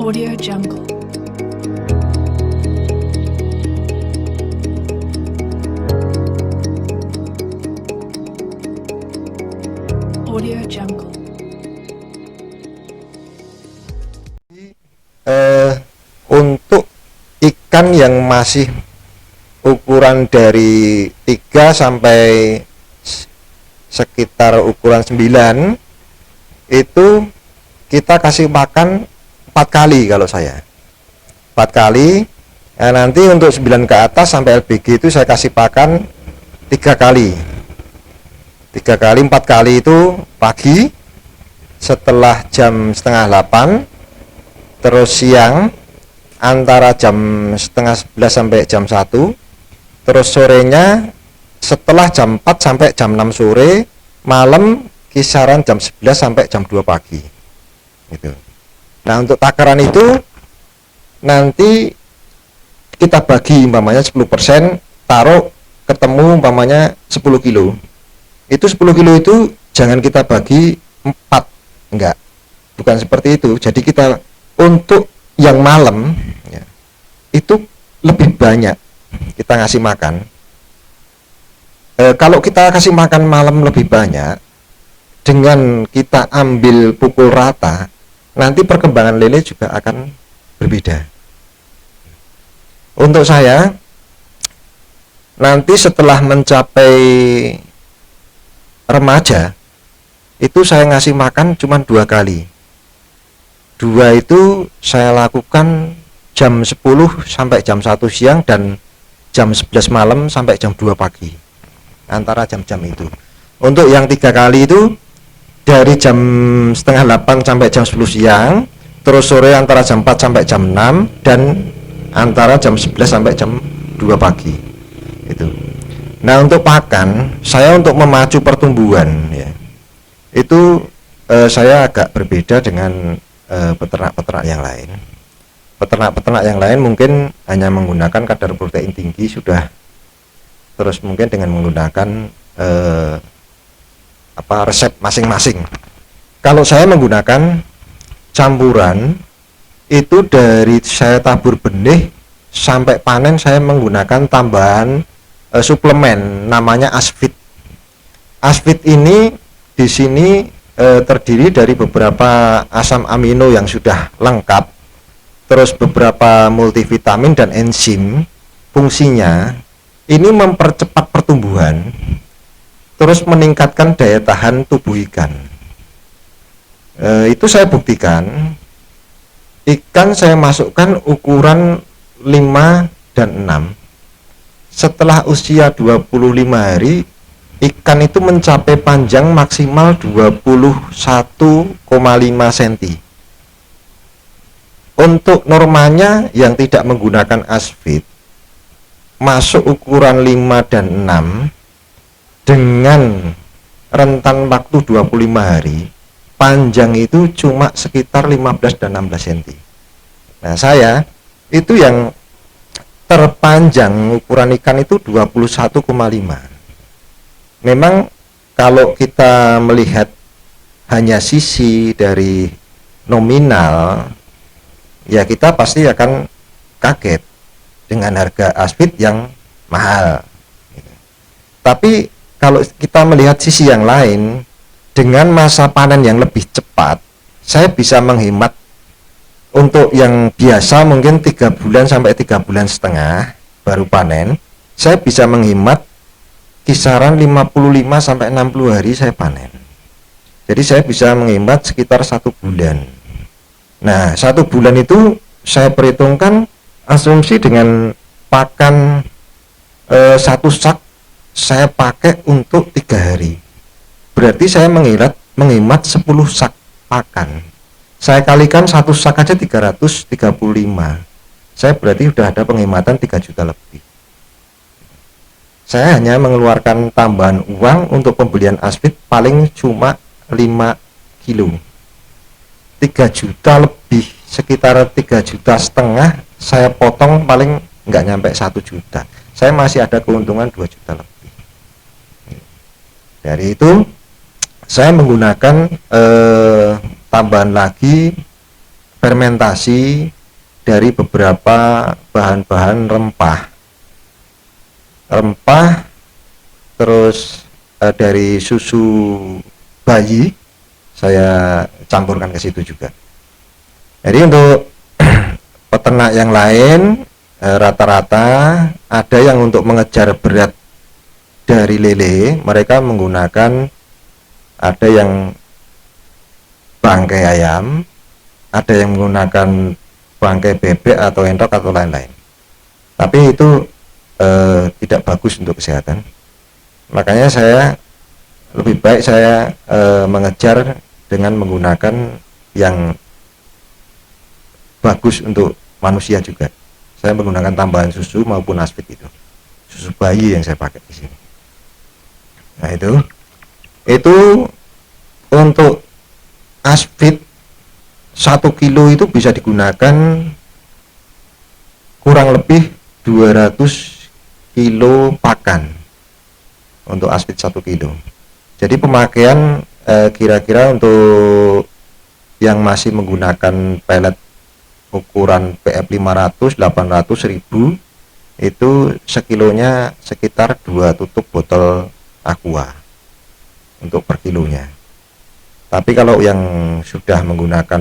Audio Jungle. Audio Jungle. Untuk ikan yang masih ukuran dari 3 sampai sekitar ukuran 9 itu kita kasih makan 4 kali kalau saya 4 kali. Nah, nanti untuk 9 ke atas sampai LBG itu saya kasih pakan 3 kali 4 kali itu pagi setelah jam setengah 8, terus siang antara jam setengah 11 sampai jam 1, terus sorenya setelah jam 4 sampai jam 6 sore, malam kisaran jam 11 sampai jam 2 pagi gitu. Nah, untuk takaran itu nanti kita bagi umpamanya 10%, taruh ketemu umpamanya 10 kilo. Itu 10 kilo itu jangan kita bagi 4, enggak, bukan seperti itu. Jadi kita untuk yang malam ya, itu lebih banyak kita ngasih makan. Kalau kita kasih makan malam lebih banyak dengan kita ambil pukul rata, nanti perkembangan lele juga akan berbeda. Untuk saya nanti setelah mencapai remaja itu saya ngasih makan cuma 2 kali. 2 itu saya lakukan jam 10 sampai jam 1 siang dan jam 11 malam sampai jam 2 pagi, antara jam-jam itu. Untuk yang 3 kali itu dari jam setengah 8 sampai jam 10 siang, terus sore antara jam 4 sampai jam 6, dan antara jam 11 sampai jam 2 pagi itu. Nah, untuk pakan saya untuk memacu pertumbuhan ya, itu saya agak berbeda dengan peternak-peternak yang lain. Peternak-peternak yang lain mungkin hanya menggunakan kadar protein tinggi sudah, terus mungkin dengan menggunakan resep masing-masing. Kalau saya menggunakan campuran, itu dari saya tabur benih sampai panen saya menggunakan tambahan suplemen namanya Asfit. Asfit ini di sini terdiri dari beberapa asam amino yang sudah lengkap, terus beberapa multivitamin dan enzim. Fungsinya ini mempercepat pertumbuhan, terus meningkatkan daya tahan tubuh ikan. Itu saya buktikan. Ikan saya masukkan ukuran 5 dan 6. Setelah usia 25 hari, ikan itu mencapai panjang maksimal 21,5 cm. Untuk normanya yang tidak menggunakan Asfit, masuk ukuran 5 dan 6 dengan rentan waktu 25 hari, panjang itu cuma sekitar 15 dan 16 cm. Nah, saya itu yang terpanjang ukuran ikan itu 21,5. Memang kalau kita melihat hanya sisi dari nominal, ya kita pasti akan kaget dengan harga Asfit yang mahal. Tapi kalau kita melihat sisi yang lain, dengan masa panen yang lebih cepat, saya bisa menghemat. Untuk yang biasa mungkin 3 bulan sampai 3 bulan setengah baru panen, saya bisa menghemat kisaran 55 sampai 60 hari saya panen. Jadi saya bisa menghemat sekitar 1 bulan. Nah, 1 bulan itu saya perhitungkan asumsi dengan pakan 1 sak saya pakai untuk 3 hari. Berarti saya menghemat 10 sak pakan. Saya kalikan 1 sak aja 335. Saya berarti sudah ada penghematan 3 juta lebih. Saya hanya mengeluarkan tambahan uang untuk pembelian Asfit paling cuma 5 kilo. 3 juta lebih, sekitar 3,5 juta saya potong paling nggak nyampe 1 juta. Saya masih ada keuntungan 2 juta lebih. Dari itu saya menggunakan tambahan lagi fermentasi dari beberapa bahan-bahan rempah, terus dari susu bayi saya campurkan ke situ juga. Jadi untuk peternak yang lain rata-rata ada yang untuk mengejar berat dari lele, mereka menggunakan, ada yang bangkai ayam, ada yang menggunakan bangkai bebek atau entok atau lain-lain. Tapi itu tidak bagus untuk kesehatan. Makanya saya lebih baik saya mengejar dengan menggunakan yang bagus untuk manusia juga. Saya menggunakan tambahan susu maupun asfit itu. Susu bayi yang saya pakai di sini. Nah itu untuk asfit 1 kilo itu bisa digunakan kurang lebih 200 kilo pakan untuk asfit 1 kilo. Jadi pemakaian kira-kira untuk yang masih menggunakan pelet ukuran PF 500, 800, 1000 itu sekilonya sekitar 2 tutup botol aqua untuk per kilonya. Tapi kalau yang sudah menggunakan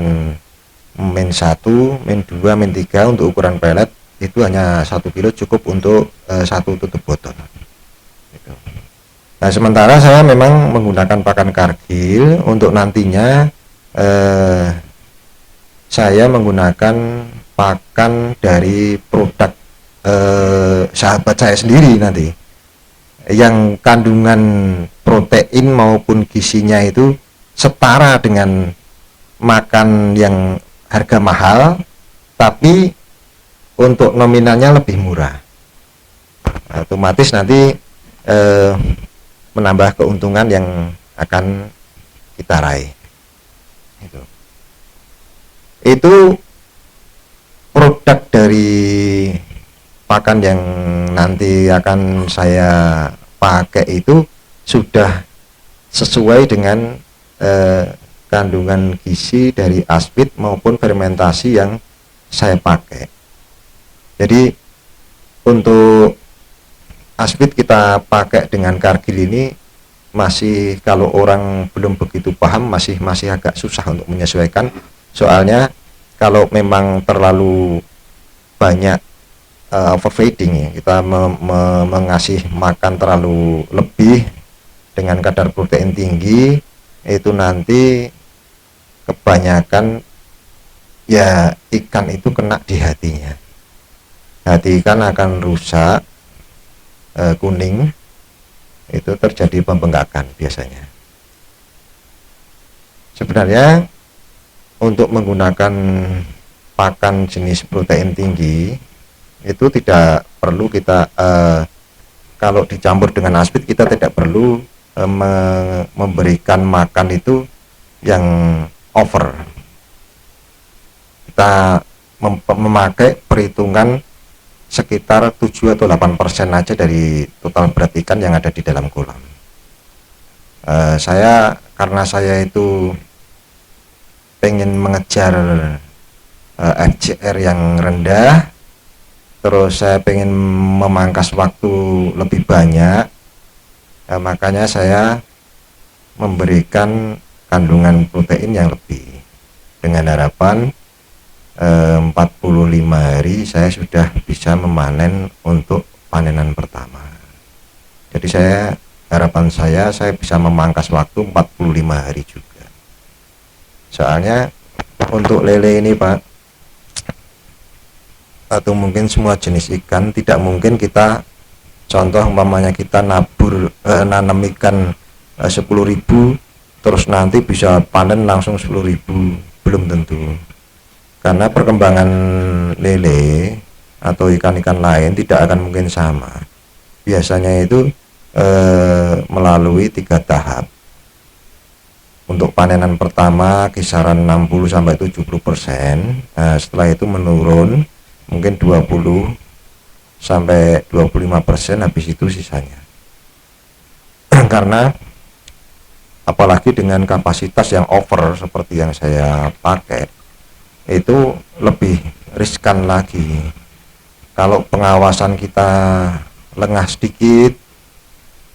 min 1, min 2, min 3 untuk ukuran pelet itu hanya 1 kilo cukup untuk 1 tutup botol gitu. Nah sementara saya memang menggunakan pakan Cargill untuk nantinya saya menggunakan pakan dari produk sahabat saya sendiri nanti yang kandungan protein maupun gizinya itu setara dengan makan yang harga mahal, tapi untuk nominalnya lebih murah. Otomatis nanti menambah keuntungan yang akan kita raih. Itu produk dari pakan yang nanti akan saya pakai itu sudah sesuai dengan kandungan gizi dari asfit maupun fermentasi yang saya pakai. Jadi untuk asfit kita pakai dengan Cargill ini masih, kalau orang belum begitu paham, masih agak susah untuk menyesuaikan. Soalnya kalau memang terlalu banyak overfeeding ya, kita mengasih makan terlalu lebih dengan kadar protein tinggi, itu nanti kebanyakan ya ikan itu kena di hatinya. Hati ikan akan rusak, kuning, itu terjadi pembengkakan biasanya. Sebenarnya untuk menggunakan pakan jenis protein tinggi itu tidak perlu kita kalau dicampur dengan asfit, kita tidak perlu memberikan makan itu yang over. Kita memakai perhitungan sekitar 7 atau 8% aja dari total berat ikan yang ada di dalam kolam. Karena saya itu pengen mengejar FCR yang rendah, terus saya pengen memangkas waktu lebih banyak, makanya saya memberikan kandungan protein yang lebih, dengan harapan 45 hari saya sudah bisa memanen untuk panenan pertama. Jadi harapan saya bisa memangkas waktu 45 hari juga. Soalnya untuk lele ini Pak, atau mungkin semua jenis ikan, tidak mungkin kita, contoh umpamanya kita nanam ikan 10.000 terus nanti bisa panen langsung 10.000, belum tentu. Karena perkembangan lele atau ikan-ikan lain tidak akan mungkin sama. Biasanya itu melalui 3 tahap. Untuk panenan pertama kisaran 60-70%, setelah itu menurun mungkin 20-25%, habis itu sisanya. Karena apalagi dengan kapasitas yang over seperti yang saya pakai, itu lebih riskan lagi. Kalau pengawasan kita lengah sedikit,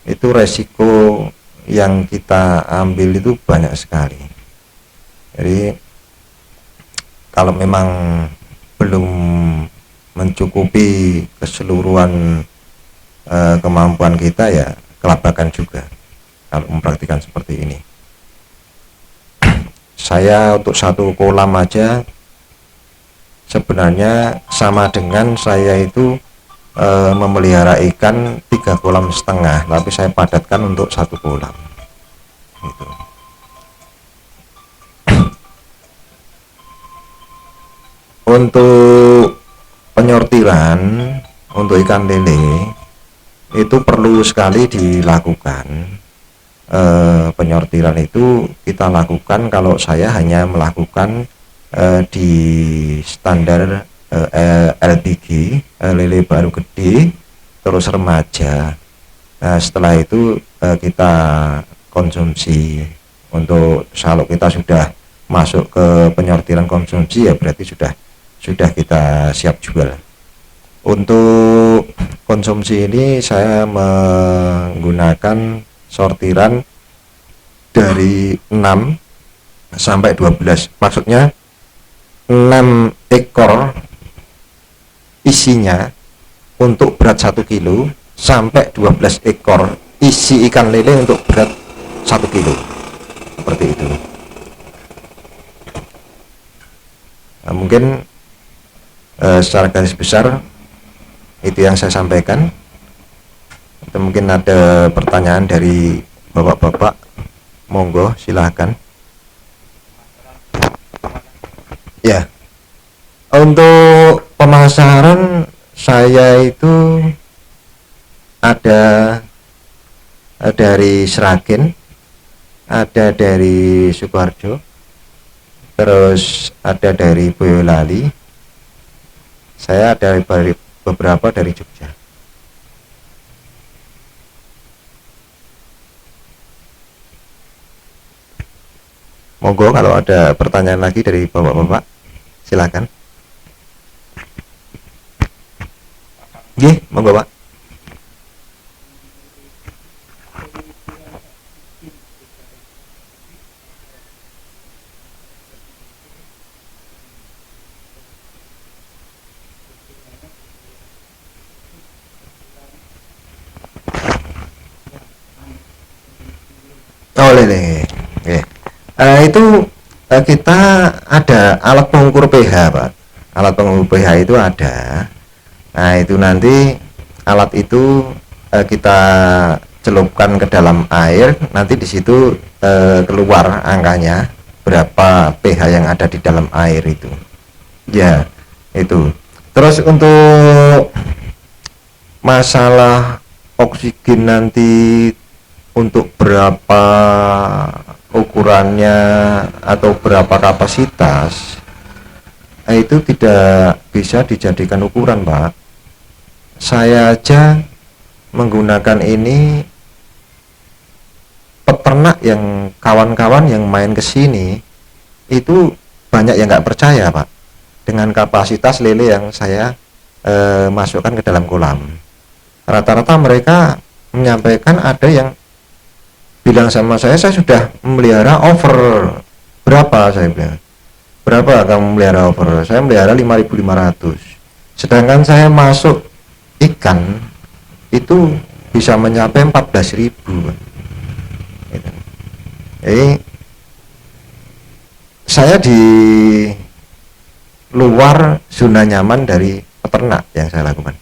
itu resiko yang kita ambil itu banyak sekali. Jadi kalau memang belum mencukupi keseluruhan kemampuan kita, ya kelabakan juga kalau mempraktikkan seperti ini. Saya untuk satu kolam aja sebenarnya sama dengan saya itu memelihara ikan 3,5 kolam, tapi saya padatkan untuk satu kolam gitu. Untuk penyortiran untuk ikan lele itu perlu sekali dilakukan. Penyortiran itu kita lakukan, kalau saya hanya melakukan di standar L3, lele baru gede terus remaja. Nah setelah itu kita konsumsi. Untuk kalau kita sudah masuk ke penyortiran konsumsi, ya berarti sudah kita siap jual. Untuk konsumsi ini saya menggunakan sortiran dari 6 sampai 12, maksudnya 6 ekor isinya untuk berat 1 kilo sampai 12 ekor isi ikan lele untuk berat 1 kilo, seperti itu. Nah, mungkin secara garis besar itu yang saya sampaikan. Atau mungkin ada pertanyaan dari bapak-bapak, monggo silahkan. Ya, untuk pemasaran saya itu ada dari Sragen, ada dari Sukoharjo, terus ada dari Boyolali, saya ada beberapa dari Jogja. Monggo kalau ada pertanyaan lagi dari bapak-bapak, silakan. Nggih, monggo Pak. Oh, lele. Oke. Itu kita ada alat pengukur pH, Pak. Alat pengukur pH itu ada. Nah, itu nanti alat itu kita celupkan ke dalam air, nanti di situ keluar angkanya berapa pH yang ada di dalam air itu. Ya, itu. Terus untuk masalah oksigen nanti untuk berapa ukurannya atau berapa kapasitas, itu tidak bisa dijadikan ukuran, Pak. Saya aja menggunakan ini, peternak yang kawan-kawan yang main ke sini itu banyak yang nggak percaya, Pak, dengan kapasitas lele yang saya masukkan ke dalam kolam. Rata-rata mereka menyampaikan, ada yang bilang sama saya sudah memelihara over berapa, saya bilang, berapa kamu memelihara over? Saya memelihara 5.500. Sedangkan saya masuk ikan itu bisa mencapai 14.000. Jadi saya di luar zona nyaman dari peternak yang saya lakukan.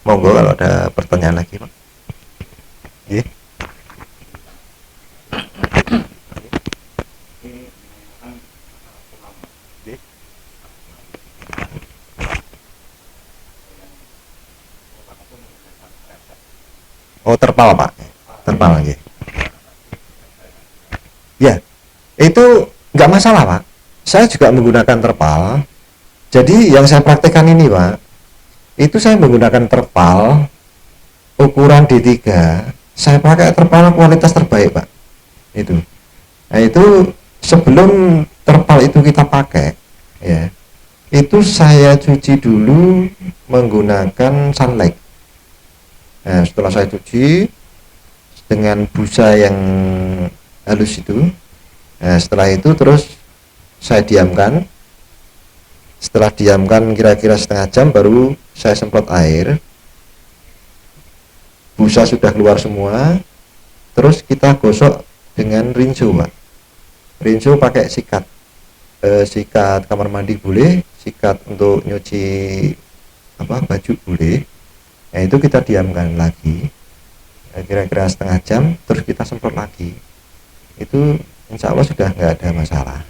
Monggo kalau ada pertanyaan lagi, Pak. Yeah. Oh, terpal, Pak. Terpal lagi. Ya, itu nggak masalah, Pak. Saya juga menggunakan terpal. Jadi yang saya praktekkan ini, Pak, itu saya menggunakan terpal ukuran D3. Saya pakai terpal kualitas terbaik, Pak. Itu. Nah itu sebelum terpal itu kita pakai, ya, itu saya cuci dulu menggunakan sunlight. Nah, setelah saya cuci dengan busa yang halus itu, nah, setelah itu terus saya diamkan. Setelah diamkan kira-kira setengah jam baru saya semprot air. Busa sudah keluar semua, terus kita gosok dengan rinso, Pak. Rinso pakai sikat, sikat kamar mandi boleh, sikat untuk nyuci baju boleh. Nah itu kita diamkan lagi kira-kira setengah jam, terus kita semprot lagi. Itu insya Allah sudah nggak ada masalah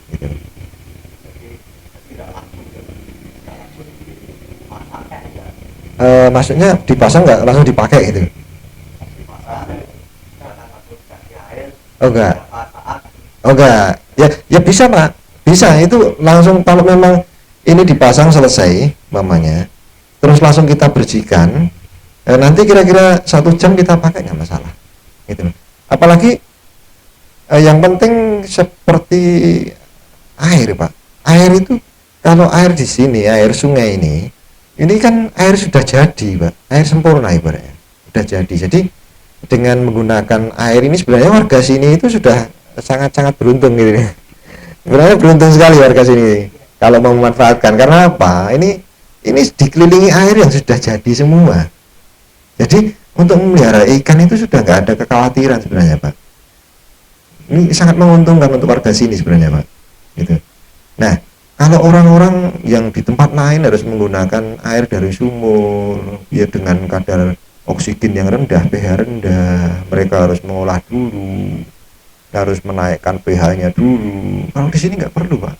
gitu. Maksudnya dipasang nggak langsung dipakai gitu? Oh enggak, oh enggak, ya bisa Pak, bisa itu langsung. Kalau memang ini dipasang selesai mamanya, terus langsung kita bersihkan, nanti kira-kira 1 jam kita pakai nggak masalah gitu. Apalagi yang penting seperti air Pak, air itu kalau air di sini, air sungai ini kan air sudah jadi Pak, air sempurna ibaratnya sudah jadi dengan menggunakan air ini sebenarnya warga sini itu sudah sangat-sangat beruntung gitu. Sebenarnya beruntung sekali warga sini kalau mau memanfaatkan. Karena apa? Ini dikelilingi air yang sudah jadi semua. Jadi untuk memelihara ikan itu sudah nggak ada kekhawatiran sebenarnya Pak. Ini sangat menguntungkan untuk warga sini sebenarnya Pak. Gitu. Nah, kalau orang-orang yang di tempat lain harus menggunakan air dari sumur, ya dengan kadar oksigen yang rendah, pH rendah, mereka harus mengolah dulu, harus menaikkan pH-nya dulu. Kalau di sini nggak perlu Pak.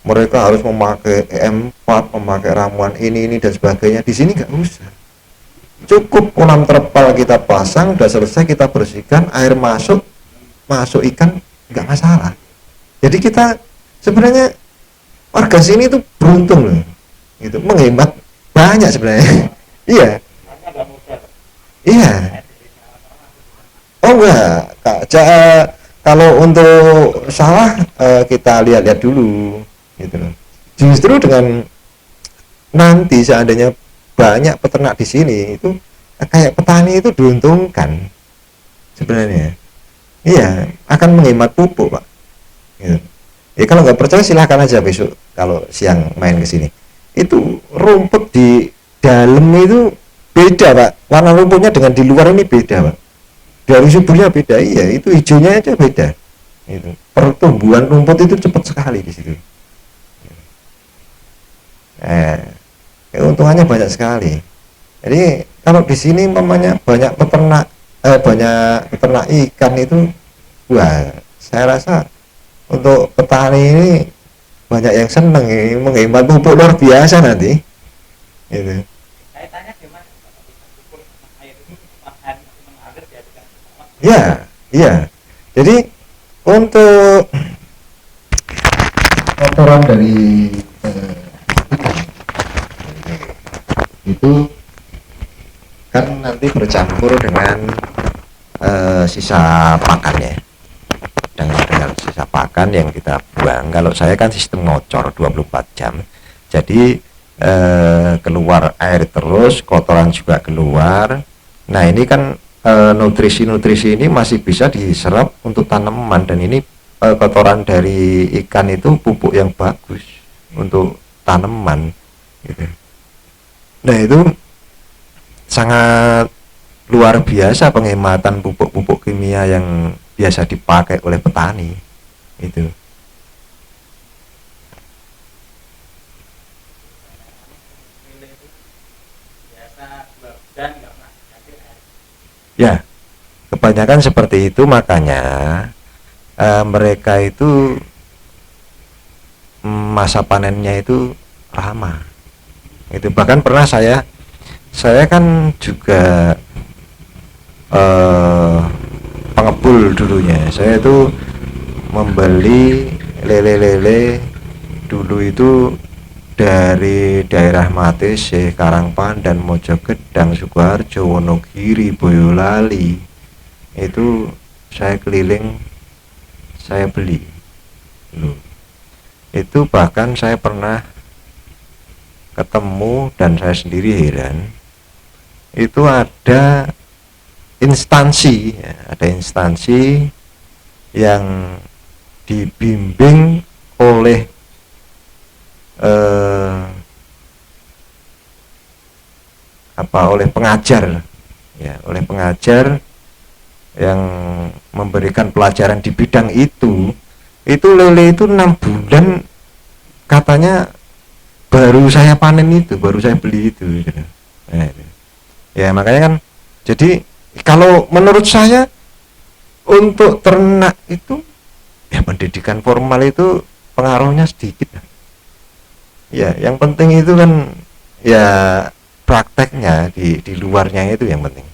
Mereka harus memakai E4, memakai ramuan ini dan sebagainya. Di sini nggak usah. Cukup kolam terpal kita pasang, udah selesai kita bersihkan, air masuk ikan nggak masalah. Jadi kita sebenarnya warga sini itu beruntung loh, gitu, menghemat banyak sebenarnya. Iya. Iya. Oh enggak, kalau untuk sawah kita lihat-lihat dulu, gitu loh. Justru dengan nanti seandainya banyak peternak di sini itu kayak petani itu diuntungkan sebenarnya. Iya, akan menghemat pupuk Pak. Gitu. Ya kalau nggak percaya silahkan aja besok kalau siang main ke sini. Itu rumput di dalam itu beda Pak, warna rumputnya dengan di luar ini beda Pak, dari suburnya beda. Iya, itu hijaunya aja beda. Itu pertumbuhan rumput itu cepat sekali di situ. Keuntungannya banyak sekali. Jadi kalau di sini mamanya banyak peternak ikan itu, wah saya rasa untuk petani ini banyak yang seneng ini, menghemat pupuk luar biasa nanti. Gitu. Ya, iya. Jadi untuk kotoran dari itu kan nanti bercampur dengan sisa pakan ya, dengan sisa pakan yang kita buang. Kalau saya kan sistem ngocor 24 jam, jadi keluar air terus, kotoran juga keluar. Nah ini kan nutrisi-nutrisi ini masih bisa diserap untuk tanaman, dan ini kotoran dari ikan itu pupuk yang bagus untuk tanaman gitu. Nah itu sangat luar biasa penghematan pupuk-pupuk kimia yang biasa dipakai oleh petani itu. Ya, kebanyakan seperti itu, makanya mereka itu masa panennya itu lama. Itu bahkan pernah saya kan juga pengepul dulunya. Saya itu membeli lele-lele dulu itu dari daerah Matese, Karangpandan, Mojokedang, Sukoharjo, Wonogiri, Boyolali. Itu saya keliling saya beli. Itu bahkan saya pernah ketemu dan saya sendiri heran, itu ada instansi ya, ada instansi yang dibimbing oleh oleh pengajar ya, oleh pengajar yang memberikan pelajaran di bidang itu lele itu 6 bulan katanya baru saya panen itu, baru saya beli itu gitu. Nah, itu. Ya makanya kan, jadi kalau menurut saya untuk ternak itu ya pendidikan formal itu pengaruhnya sedikit ya, yang penting itu kan ya prakteknya di luarnya itu yang penting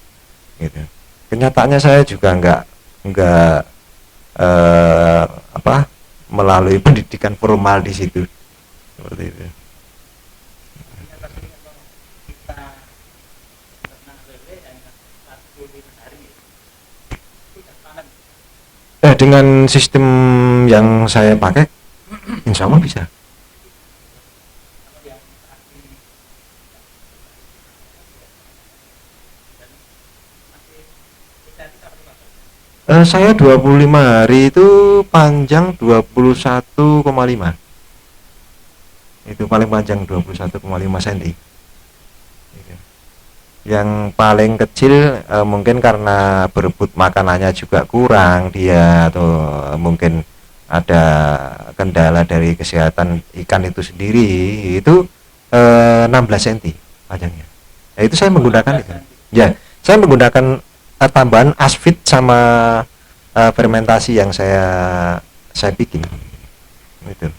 gitu. Kenyataannya saya juga nggak melalui pendidikan formal di situ seperti itu. Dengan sistem yang saya pakai, insya Allah bisa. Saya 25 hari itu panjang 21,5. Itu paling panjang 21,5 cm. Yang paling kecil mungkin karena berebut makanannya juga kurang dia, atau mungkin ada kendala dari kesehatan ikan itu sendiri, itu 16 cm panjangnya. Nah, itu saya menggunakan itu. Ya, saya menggunakan tambahan asfit sama fermentasi yang saya bikin. Itu.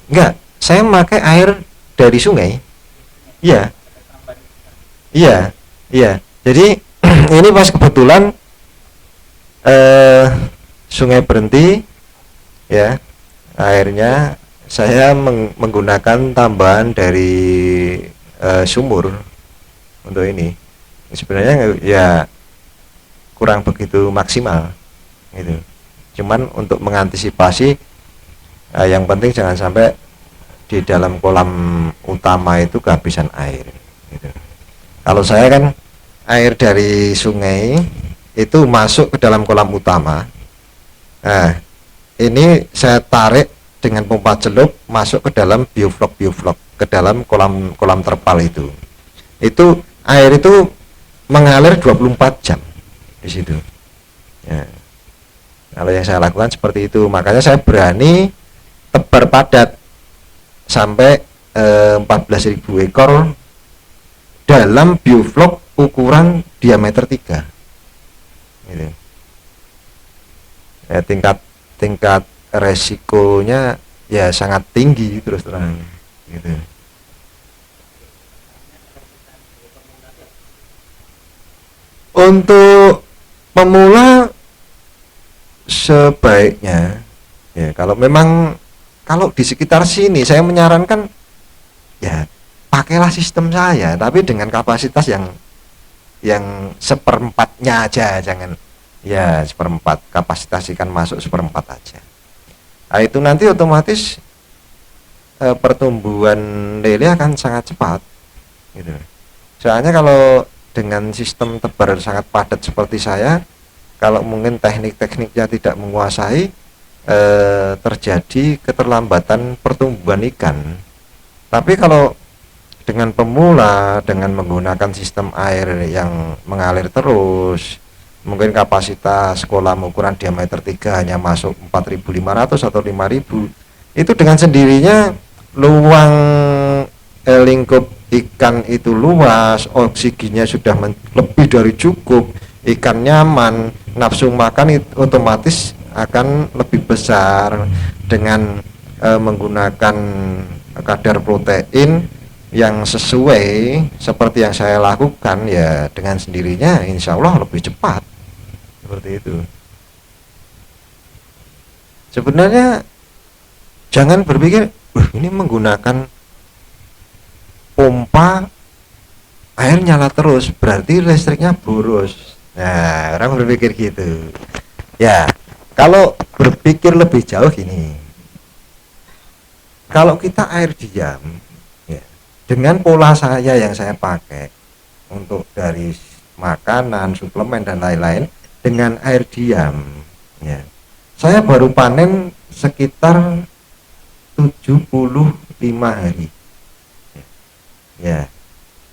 Enggak, saya memakai air dari sungai. Iya. Iya, iya. Jadi ini pas kebetulan sungai berhenti, ya, airnya saya menggunakan tambahan dari sumur untuk ini. Sebenarnya ya kurang begitu maksimal, gitu. Cuman untuk mengantisipasi, yang penting jangan sampai di dalam kolam utama itu kehabisan air, gitu. Kalau saya kan air dari sungai itu masuk ke dalam kolam utama. Nah, ini saya tarik dengan pompa celup masuk ke dalam bioflok ke dalam kolam terpal itu. Itu air itu mengalir 24 jam di situ. Ya. Kalau yang saya lakukan seperti itu, makanya saya berani tebar padat sampai 14.000 ekor dalam bioflok ukuran diameter 3 gitu. Ya, tingkat resikonya ya sangat tinggi terus terang gitu. Untuk pemula sebaiknya ya, kalau memang kalau di sekitar sini saya menyarankan ya pakailah sistem saya, tapi dengan kapasitas yang seperempatnya aja, jangan ya seperempat, kapasitas ikan masuk seperempat aja. Nah, itu nanti otomatis pertumbuhan lele akan sangat cepat gitu. Soalnya kalau dengan sistem tebar sangat padat seperti saya, kalau mungkin teknik-tekniknya tidak menguasai, terjadi keterlambatan pertumbuhan ikan. Tapi kalau dengan pemula, dengan menggunakan sistem air yang mengalir terus, mungkin kapasitas kolam ukuran diameter 3 hanya masuk 4.500 atau 5.000, itu dengan sendirinya luang lingkup ikan itu luas, oksigennya sudah lebih dari cukup, ikan nyaman, nafsu makan otomatis akan lebih besar dengan menggunakan kadar protein yang sesuai seperti yang saya lakukan, ya dengan sendirinya insya Allah lebih cepat seperti itu. Sebenarnya jangan berpikir ini menggunakan pompa air nyala terus berarti listriknya boros. Nah, orang berpikir gitu ya. Kalau berpikir lebih jauh gini, kalau kita air diam, ya, dengan pola saya yang saya pakai untuk dari makanan, suplemen dan lain-lain, dengan air diam, ya, saya baru panen sekitar 75 hari, ya.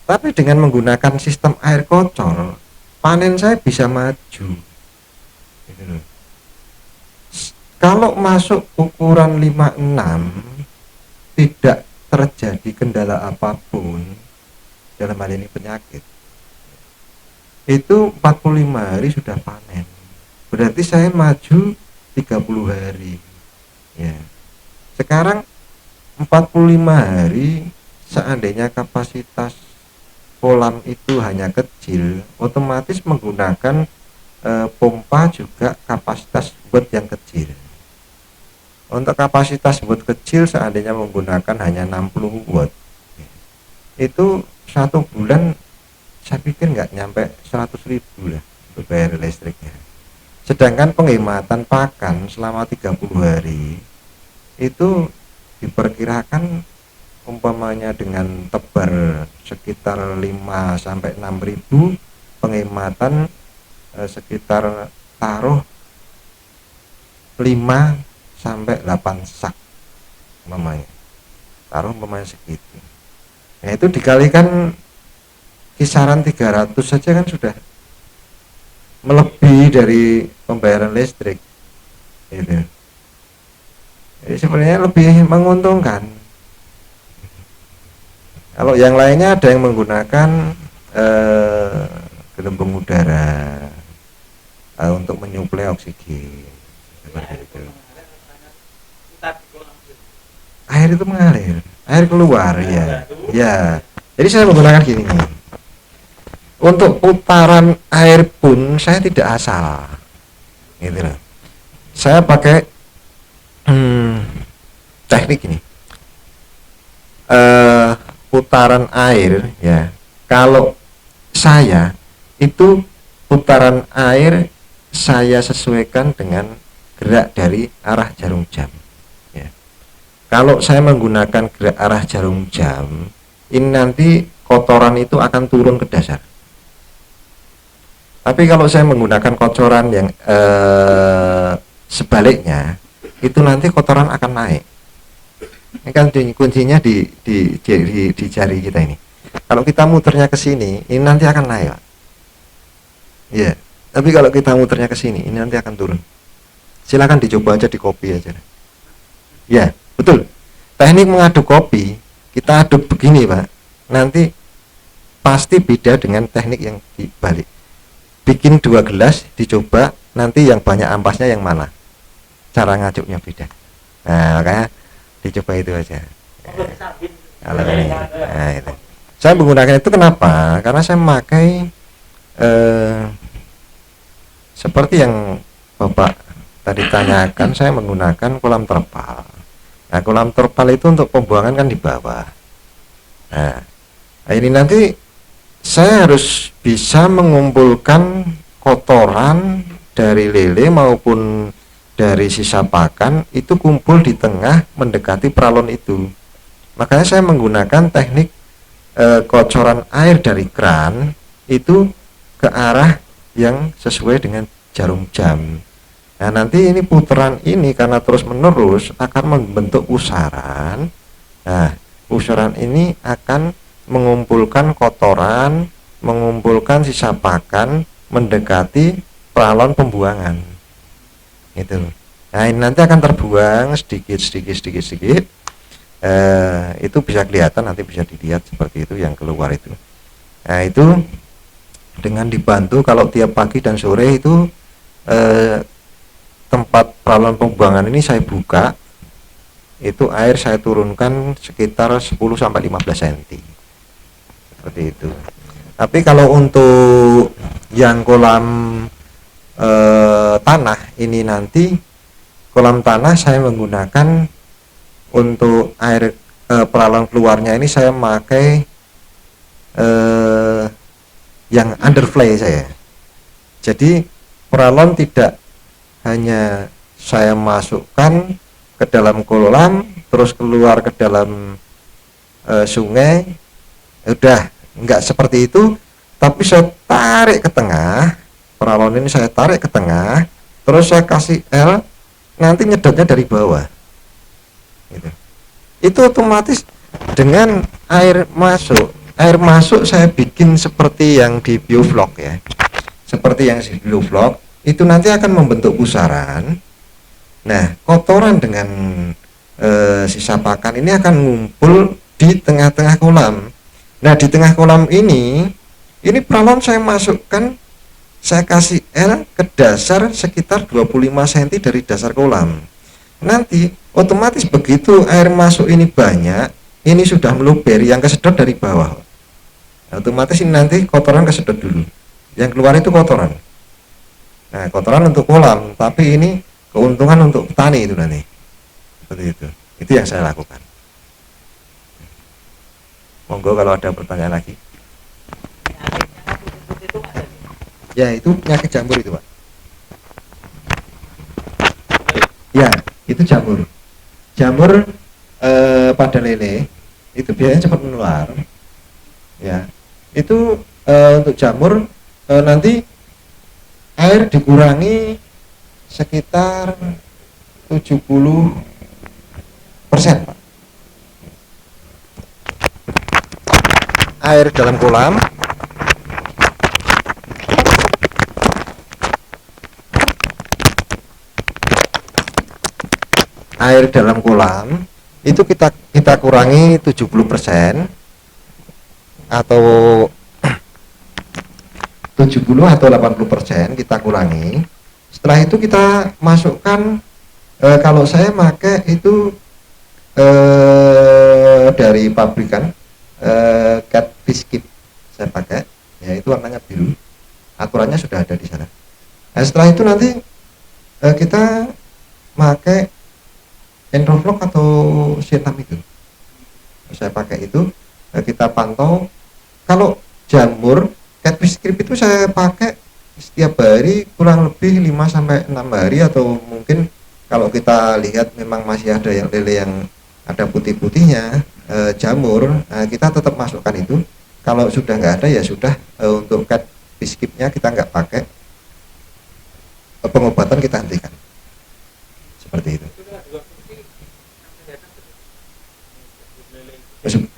Tapi dengan menggunakan sistem air kocor, panen saya bisa maju. Gitu loh. Kalau masuk ukuran 56, tidak terjadi kendala apapun dalam hal ini penyakit, itu 45 hari sudah panen, berarti saya maju 30 hari, ya. Sekarang 45 hari, seandainya kapasitas kolam itu hanya kecil, otomatis menggunakan pompa juga kapasitas buat yang kecil. Untuk kapasitas watt kecil, seandainya menggunakan hanya 60 watt, itu 1 bulan saya pikir nggak nyampe 100.000 lah untuk bayar listriknya. Sedangkan penghematan pakan selama 30 hari itu diperkirakan, umpamanya dengan tebar sekitar 5 sampai 6.000, penghematan sekitar taruh 5 sampai 8 sak umpamanya, taruh umpamanya segitu. Nah, itu dikalikan kisaran 300 saja kan sudah melebihi dari pembayaran listrik, gitu. Jadi sebenarnya lebih menguntungkan. Kalau yang lainnya ada yang menggunakan gelembung udara untuk menyuplai oksigen seperti itu. Air itu mengalir, air keluar, ya, ya. Jadi saya menggunakan gini nih. Untuk putaran air pun saya tidak asal, gitu loh. Saya pakai teknik ini. Putaran air, ya. Kalau saya itu putaran air saya sesuaikan dengan gerak dari arah jarum jam. Kalau saya menggunakan gerak arah jarum jam, ini nanti kotoran itu akan turun ke dasar. Tapi kalau saya menggunakan kotoran yang sebaliknya, itu nanti kotoran akan naik. Ini kan kuncinya di jari kita ini. Kalau kita muternya ke sini, ini nanti akan naik, Pak. Ya. Tapi kalau kita muternya ke sini, ini nanti akan turun. Silakan dicoba aja, di copy aja. Ya. Betul. Teknik mengaduk kopi, kita aduk begini, Pak. Nanti pasti beda dengan teknik yang dibalik. Bikin 2 gelas, dicoba, nanti yang banyak ampasnya yang mana. Cara ngaduknya beda. Nah, makanya dicoba itu aja. Kalau ini. Nah, itu. Saya menggunakan itu kenapa? Karena saya memakai seperti yang Bapak tadi tanyakan, saya menggunakan kolam terpal. Nah, kolam terpal itu untuk pembuangan kan di bawah. Nah, ini nanti saya harus bisa mengumpulkan kotoran dari lele maupun dari sisa pakan, itu kumpul di tengah mendekati pralon itu. Makanya saya menggunakan teknik kocoran air dari kran itu ke arah yang sesuai dengan jarum jam. Nah, nanti ini putaran ini karena terus menerus akan membentuk pusaran. Nah, pusaran ini akan mengumpulkan kotoran, mengumpulkan sisa pakan mendekati pralon pembuangan. Itu. Nah, ini nanti akan terbuang sedikit. Itu bisa kelihatan, nanti bisa dilihat seperti itu yang keluar itu. Nah, itu dengan dibantu kalau tiap pagi dan sore itu tempat pralon pembuangan ini saya buka, itu air saya turunkan sekitar 10 sampai 15 cm. Seperti itu. Tapi kalau untuk yang kolam tanah ini, nanti kolam tanah saya menggunakan untuk air pralon keluarnya ini saya memakai yang underflow saya. Jadi pralon tidak hanya saya masukkan ke dalam kolam terus keluar ke dalam sungai, udah nggak seperti itu, tapi saya tarik ke tengah, peralon ini saya tarik ke tengah, terus saya kasih L, nanti nyedotnya dari bawah gitu. Itu otomatis dengan air masuk saya bikin seperti yang di biovlog ya, seperti yang di biovlog itu nanti akan membentuk pusaran. Nah, kotoran dengan sisa pakan ini akan ngumpul di tengah-tengah kolam. Nah, di tengah kolam ini peralon saya masukkan, saya kasih L ke dasar sekitar 25 cm dari dasar kolam. Nanti otomatis begitu air masuk ini banyak, ini sudah meluber, yang kesedot dari bawah. Otomatis ini nanti kotoran kesedot dulu. Yang keluar itu kotoran. Nah, kotoran untuk kolam, tapi ini keuntungan untuk petani itu nanti. Seperti itu. Itu yang saya lakukan. Monggo kalau ada pertanyaan lagi. Ya, itu penyakit jamur itu, Pak. Ya, itu jamur. Jamur pada lele itu biasanya cepat menular. Ya, itu untuk jamur nanti air dikurangi sekitar 70%, Pak. Air dalam kolam itu kita kurangi 70% atau 70 atau 80% kita kurangi. Setelah itu kita masukkan, kalau saya pakai itu dari pabrikan cat biscuit saya pakai, ya itu warnanya biru, aturannya sudah ada di sana. Nah, setelah itu nanti kita pakai Enroflock atau Setam itu, saya pakai itu, kita pantau. Kalau jamur cat biscuit itu saya pakai setiap hari kurang lebih 5-6 hari, atau mungkin kalau kita lihat memang masih ada yang lele yang ada putih-putihnya jamur, kita tetap masukkan itu. Kalau sudah nggak ada ya sudah, untuk cat biscuitnya kita nggak pakai, pengobatan kita hentikan, seperti itu.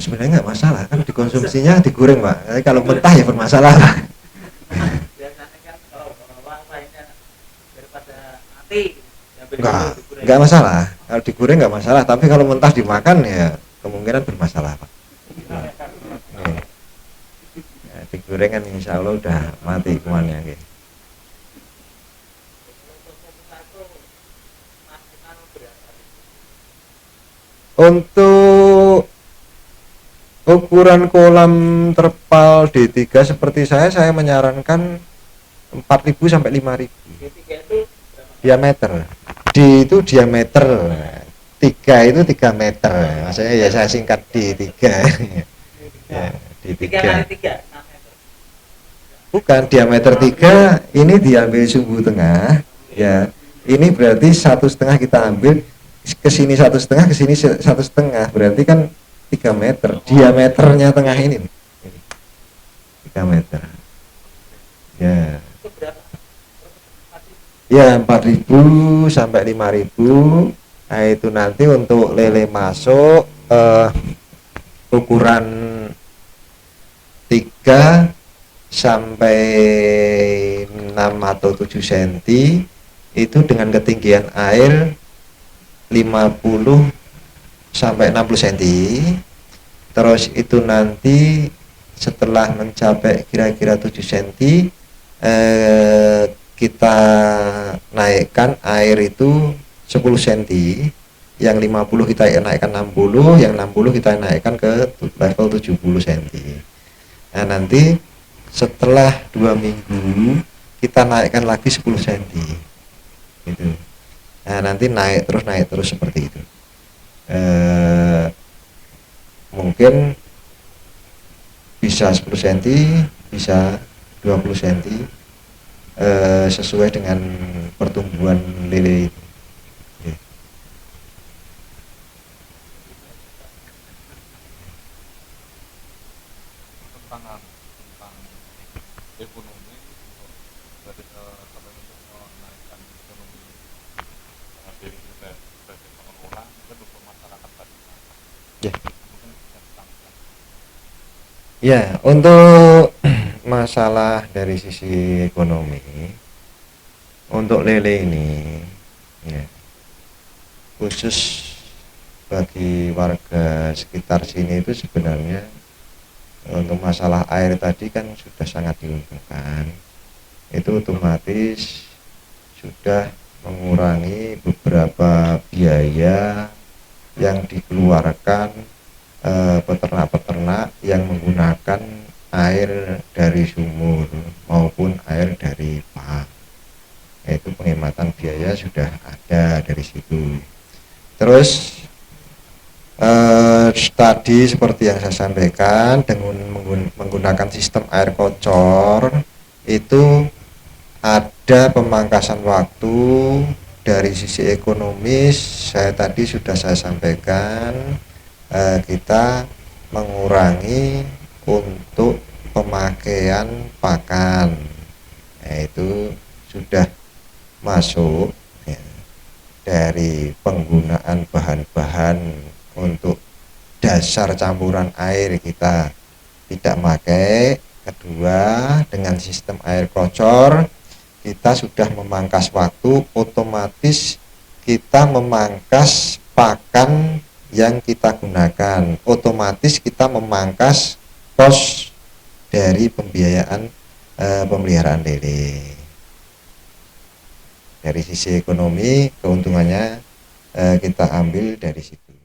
Sebenarnya nggak masalah, kan dikonsumsinya digoreng, Pak. Kalau mentah ya bermasalah, Pak. Nggak masalah, kalau digoreng nggak masalah, tapi kalau mentah dimakan ya kemungkinan bermasalah, Pak. Ya, digoreng kan insya Allah udah mati kumannya gitu. Untuk ukuran kolam terpal D3 seperti saya menyarankan 4.000 sampai 5.000 diameter. D itu diameter, 3 itu 3 meter, maksudnya ya saya singkat D3. Ya, D3. Bukan diameter 3, ini diambil sumbu tengah, ya. Ini berarti 1,5 kita ambil, ke sini 1,5, ke sini 1,5, berarti kan 3 meter. Diameternya tengah ini 3 meter. Ya. Ya 4.000 sampai 5.000. Nah, itu nanti untuk lele masuk ukuran 3 sampai 6 atau 7 cm itu dengan ketinggian air 50 sampai 60 cm. Terus itu nanti setelah mencapai kira-kira 7 cm, kita naikkan air itu 10 cm, yang 50 kita naikkan 60, yang 60 kita naikkan ke level 70 cm. Nah, nanti setelah 2 minggu kita naikkan lagi 10 cm gitu. Nah, nanti naik terus seperti itu. Mungkin bisa 10 cm, bisa 20 cm, sesuai dengan pertumbuhan lele itu. Ya. Tentang ekonomi untuk dari sampai untuk menaikkan ekonomi diri kita sebagai pengelola dan untuk masyarakat tadi Ya. mungkin bisa ditambahkan. Ya, untuk masalah dari sisi ekonomi, untuk lele ini, ya, khusus bagi warga sekitar sini itu sebenarnya untuk masalah air tadi kan sudah sangat diuntungkan. Itu otomatis sudah mengurangi beberapa biaya yang dikeluarkan peternak-peternak yang menggunakan air dari sumur maupun air dari pump. Itu penghematan biaya sudah ada dari situ. Terus tadi seperti yang saya sampaikan, dengan menggunakan sistem air kocor itu ada pemangkasan waktu. Dari sisi ekonomis saya tadi sudah saya sampaikan, kita mengurangi untuk pemakaian pakan, yaitu sudah masuk ya, dari penggunaan bahan-bahan untuk dasar campuran air kita tidak pakai. Kedua, dengan sistem air kocor kita sudah memangkas waktu, otomatis kita memangkas pakan yang kita gunakan, otomatis kita memangkas kos dari pembiayaan pemeliharaan lele. Dari sisi ekonomi keuntungannya kita ambil dari situ.